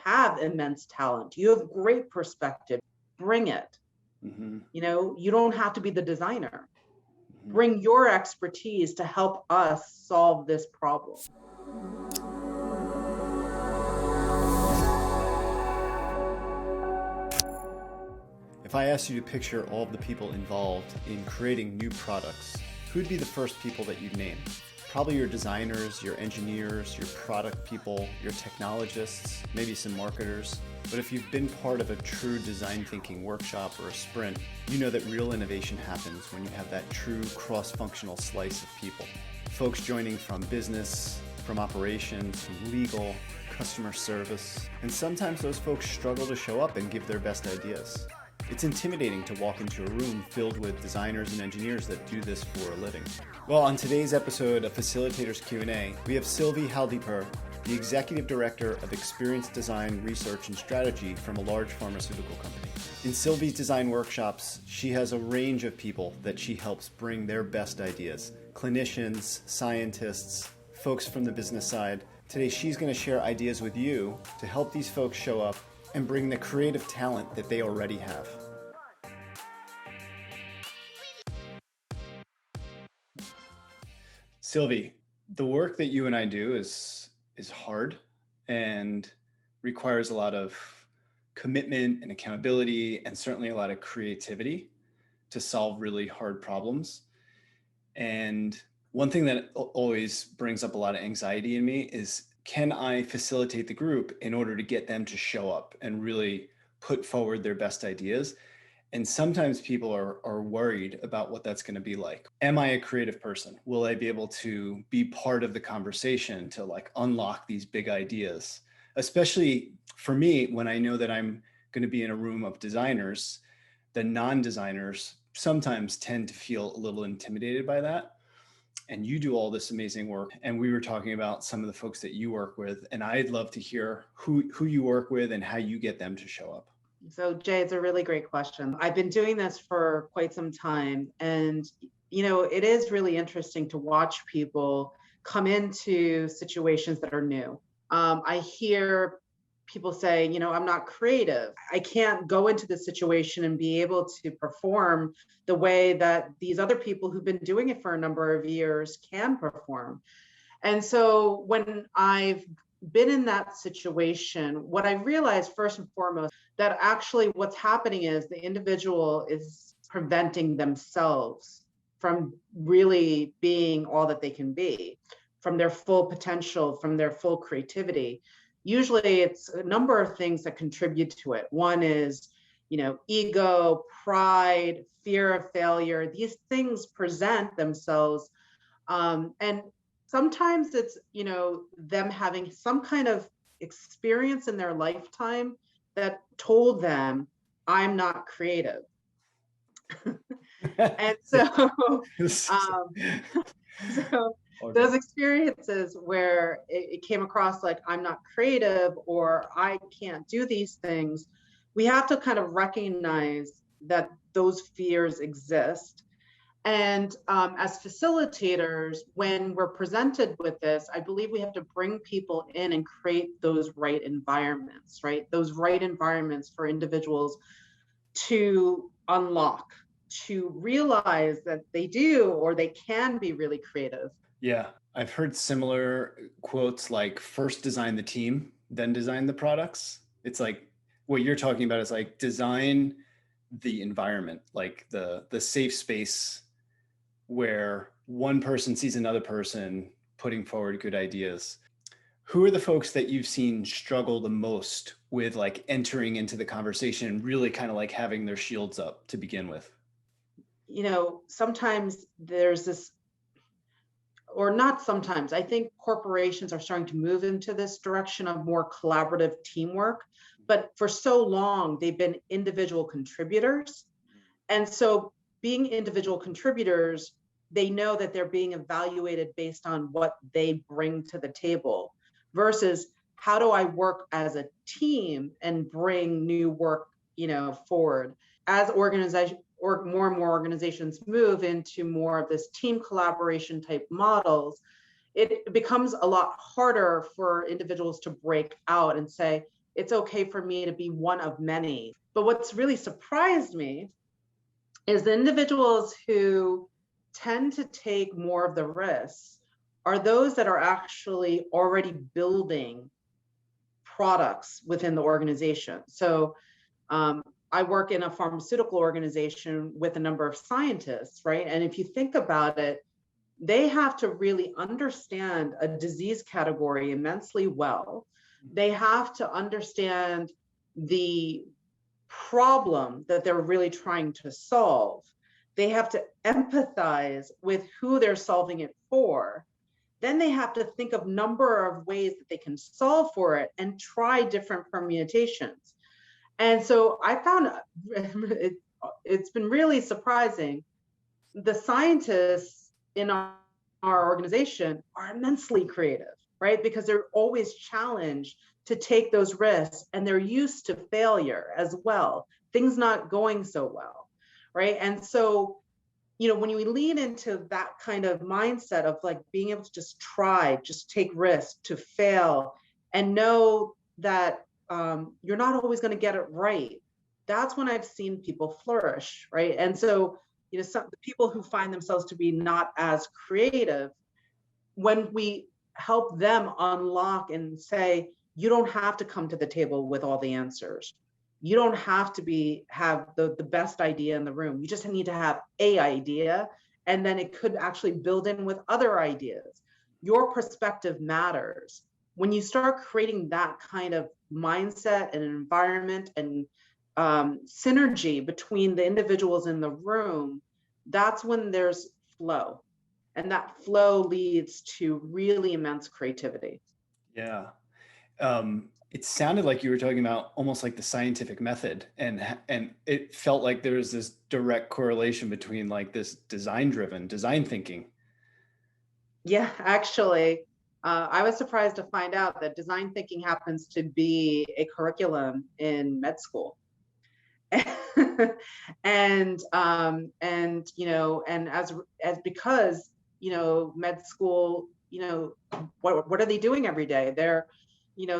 have immense talent. You have great perspective. Bring it. Mm-hmm. You don't have to be the designer. Mm-hmm. Bring your expertise to help us solve this problem. If I asked you to picture all of the people involved in creating new products, who'd be the first people that you'd name? Probably your designers, your engineers, your product people, your technologists, maybe some marketers. But if you've been part of a true design thinking workshop or a sprint, you know that real innovation happens when you have that true cross-functional slice of people. Folks joining from business, from operations, from legal, customer service, and sometimes those folks struggle to show up and give their best ideas. It's intimidating to walk into a room filled with designers and engineers that do this for a living. Well, on today's episode of Facilitators Q&A, we have Sylvie Haldiper, the Executive Director of Experience Design Research and Strategy from a large pharmaceutical company. In Sylvie's design workshops, she has a range of people that she helps bring their best ideas. Clinicians, scientists, folks from the business side. Today, she's going to share ideas with you to help these folks show up and bring the creative talent that they already have. Sylvie, the work that you and I do is hard and requires a lot of commitment and accountability and certainly a lot of creativity to solve really hard problems. And one thing that always brings up a lot of anxiety in me is, can I facilitate the group in order to get them to show up and really put forward their best ideas? And sometimes people are worried about what that's going to be like. Am I a creative person? Will I be able to be part of the conversation to unlock these big ideas? Especially for me, when I know that I'm going to be in a room of designers, the non-designers sometimes tend to feel a little intimidated by that. And you do all this amazing work. And we were talking about some of the folks that you work with, and I'd love to hear who you work with and how you get them to show up. So Jay, it's a really great question. I've been doing this for quite some time. And, it is really interesting to watch people come into situations that are new. I hear people say, I'm not creative. I can't go into this situation and be able to perform the way that these other people who've been doing it for a number of years can perform. And so when I've been in that situation, what I realized first and foremost, that actually what's happening is the individual is preventing themselves from really being all that they can be, from their full potential, from their full creativity. Usually it's a number of things that contribute to it. One is, ego, pride, fear of failure. These things present themselves. And sometimes it's, them having some kind of experience in their lifetime that told them, I'm not creative. And so, those experiences where it came across like I'm not creative or I can't do these things, we have to kind of recognize that those fears exist. And as facilitators, when we're presented with this, I believe we have to bring people in and create those right environments, right? Those right environments for individuals to unlock, to realize that they do or they can be really creative. Yeah, I've heard similar quotes like first design the team, then design the products. It's like what you're talking about is like design the environment, like the safe space where one person sees another person putting forward good ideas. Who are the folks that you've seen struggle the most with entering into the conversation and really kind of having their shields up to begin with? Sometimes there's this, or not sometimes, I think corporations are starting to move into this direction of more collaborative teamwork, but for so long they've been individual contributors. And so being individual contributors, they know that they're being evaluated based on what they bring to the table versus how do I work as a team and bring new work, forward. As organization or more and more organizations move into more of this team collaboration type models, it becomes a lot harder for individuals to break out and say, it's okay for me to be one of many. But what's really surprised me is the individuals who tend to take more of the risks are those that are actually already building products within the organization. So I work in a pharmaceutical organization with a number of scientists, right? And if you think about it, they have to really understand a disease category immensely well. They have to understand the problem that they're really trying to solve. They have to empathize with who they're solving it for. Then they have to think of number of ways that they can solve for it and try different permutations. And so I found it's been really surprising. The scientists in our organization are immensely creative, right? Because they're always challenged to take those risks, and they're used to failure as well, things not going so well, right? And so, when you lean into that kind of mindset of like being able to just try, just take risks, to fail, and know that you're not always going to get it right, that's when I've seen people flourish, right? And so, some the people who find themselves to be not as creative, when we help them unlock and say, you don't have to come to the table with all the answers. You don't have to have the best idea in the room. You just need to have a idea, and then it could actually build in with other ideas. Your perspective matters. When you start creating that kind of mindset and environment and synergy between the individuals in the room, that's when there's flow. And that flow leads to really immense creativity. Yeah. It sounded like you were talking about almost like the scientific method, and it felt like there was this direct correlation between like this design thinking. Yeah, actually, I was surprised to find out that design thinking happens to be a curriculum in med school. and because med school, what are they doing every day?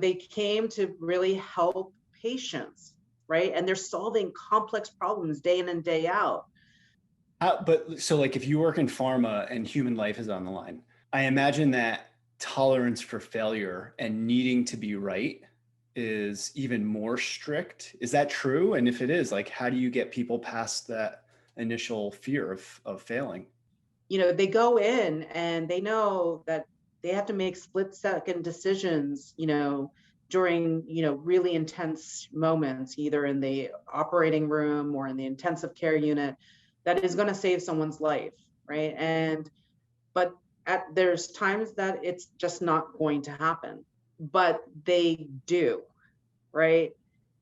They came to really help patients, right? And they're solving complex problems day in and day out. But so like if you work in pharma and human life is on the line, I imagine that tolerance for failure and needing to be right is even more strict. Is that true? And if it is, like, how do you get people past that initial fear of failing? They go in and they know that they have to make split-second decisions, during, really intense moments, either in the operating room or in the intensive care unit, that is going to save someone's life, right? But there's times that it's just not going to happen, but they do, right?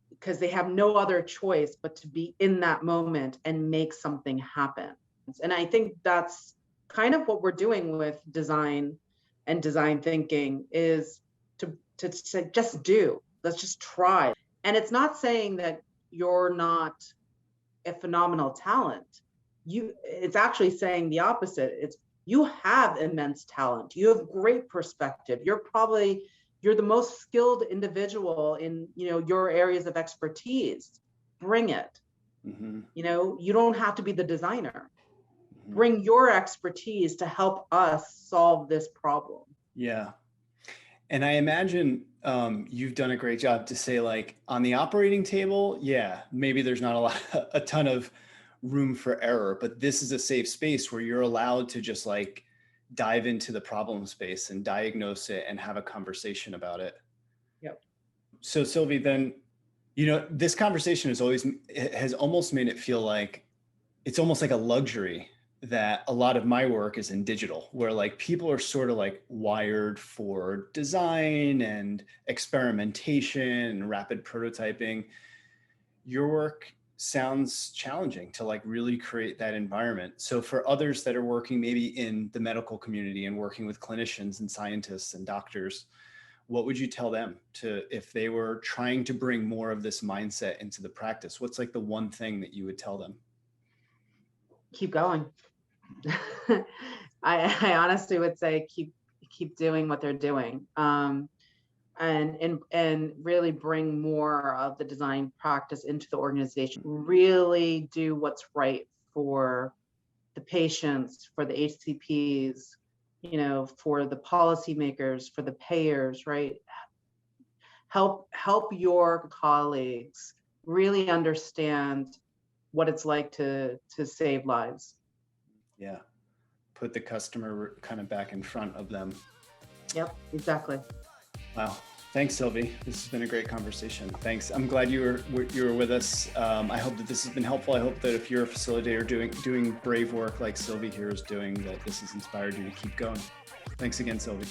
Because they have no other choice but to be in that moment and make something happen. And I think that's kind of what we're doing with design and design thinking, is to say, just do, let's just try. And it's not saying that you're not a phenomenal talent. It's actually saying the opposite. It's, you have immense talent. You have great perspective. You're the most skilled individual in, your areas of expertise. Bring it. Mm-hmm. You don't have to be the designer. Mm-hmm. Bring your expertise to help us solve this problem. Yeah. And I imagine you've done a great job to say, like, on the operating table, yeah, maybe there's not a ton of room for error, but this is a safe space where you're allowed to just like dive into the problem space and diagnose it and have a conversation about it. Yep. So Sylvie, then, this conversation has almost made it feel like it's almost like a luxury that a lot of my work is in digital, where like people are sort of like wired for design and experimentation and rapid prototyping. Your work sounds challenging to like really create that environment. So for others that are working maybe in the medical community and working with clinicians and scientists and doctors, what would you tell them if they were trying to bring more of this mindset into the practice? What's like the one thing that you would tell them? Keep going. I honestly would say keep doing what they're doing. and really bring more of the design practice into the organization. Really do what's right for the patients, for the HCPs, for the policymakers, for the payers, right? Help your colleagues really understand what it's like to save lives. Yeah. Put the customer kind of back in front of them. Yep, exactly. Wow. Thanks, Sylvie. This has been a great conversation. Thanks. I'm glad you were with us. I hope that this has been helpful. I hope that if you're a facilitator doing brave work like Sylvie here is doing, that this has inspired you to keep going. Thanks again, Sylvie.